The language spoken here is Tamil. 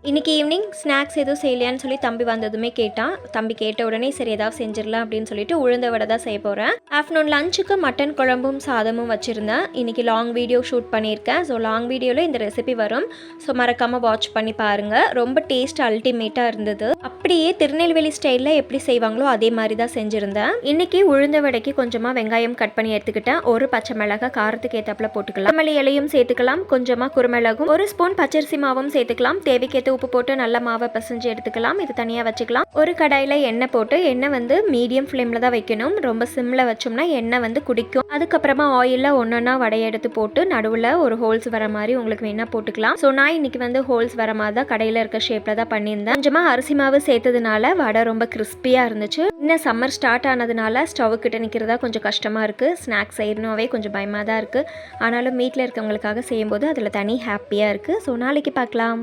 இன்றைக்கி ஈவினிங் ஸ்நாக்ஸ் எதுவும் செய்யலையான்னு சொல்லி தம்பி வந்ததுமே கேட்டான். தம்பி கேட்ட உடனே சரி ஏதாவது செஞ்சிடலாம் அப்படின்னு சொல்லிட்டு உளுந்த வடை தான் செய்ய போகிறேன். ஆஃப்டர்நூன் லஞ்சுக்கு மட்டன் குழம்பும் சாதமும் வச்சுருந்தேன். இன்றைக்கி லாங் வீடியோ ஷூட் பண்ணியிருக்கேன். ஸோ லாங் வீடியோவில் இந்த ரெசிபி வரும். ஸோ மறக்காமல் வாட்ச் பண்ணி பாருங்கள். ரொம்ப டேஸ்ட் அல்டிமேட்டாக இருந்தது. அப்படியே திருநெல்வேலி ஸ்டைலில் எப்படி செய்வாங்களோ அதே மாதிரி தான் செஞ்சுருந்தேன். இன்றைக்கி உளுந்த வடைக்கு கொஞ்சமாக வெங்காயம் கட் பண்ணி எடுத்துக்கிட்டேன். ஒரு பச்சை மிளகாய் காரத்துக்கு ஏற்றாப்புல போட்டுக்கலாம். மல்லி இலையும் சேர்த்துக்கலாம். கொஞ்சமாக குருமிளகும், ஒரு ஸ்பூன் பச்சரிசி மாவும் சேர்த்துக்கலாம். தேவைக்கேற்ற உப்பு போட்டு நல்லா மாவை பிசைஞ்சு எடுத்துக்கலாம். இது தனியாக வச்சுக்கலாம். ஒரு கடாயில் எண்ணெய் போட்டு, எண்ணெய் மீடியம் ஃப்ளேமில் தான் வைக்கணும். ரொம்ப சிம்மில் வச்சோம்னா எண்ணெய் குடிக்கும். அதுக்கப்புறமா ஆயிலில் ஒன்றொன்னா வடையை எடுத்து போட்டு நடுவில் ஒரு ஹோல்ஸ் வர மாதிரி உங்களுக்கு வேணால் போட்டுக்கலாம். ஸோ நான் இன்னைக்கு ஹோல்ஸ் வர மாதிரி தான் கடையில் இருக்க ஷேப்பில் தான் பண்ணியிருந்தேன். கொஞ்சமாக அரிசி மாவு சேர்த்ததுனால வடை ரொம்ப கிறிஸ்பியாக இருந்துச்சு. இன்னும் சம்மர் ஸ்டார்ட் ஆனதுனால ஸ்டவ் கிட்ட நிற்கிறதா கொஞ்சம் கஷ்டமாக இருக்குது. ஸ்நாக்ஸ் செய்யணுவே கொஞ்சம் பயமாக தான் இருக்குது. ஆனாலும் வீட்டில் இருக்கவங்களுக்காக செய்யும்போது அதில் தனி ஹாப்பியாக இருக்குது. ஸோ நாளைக்கு பார்க்கலாம்.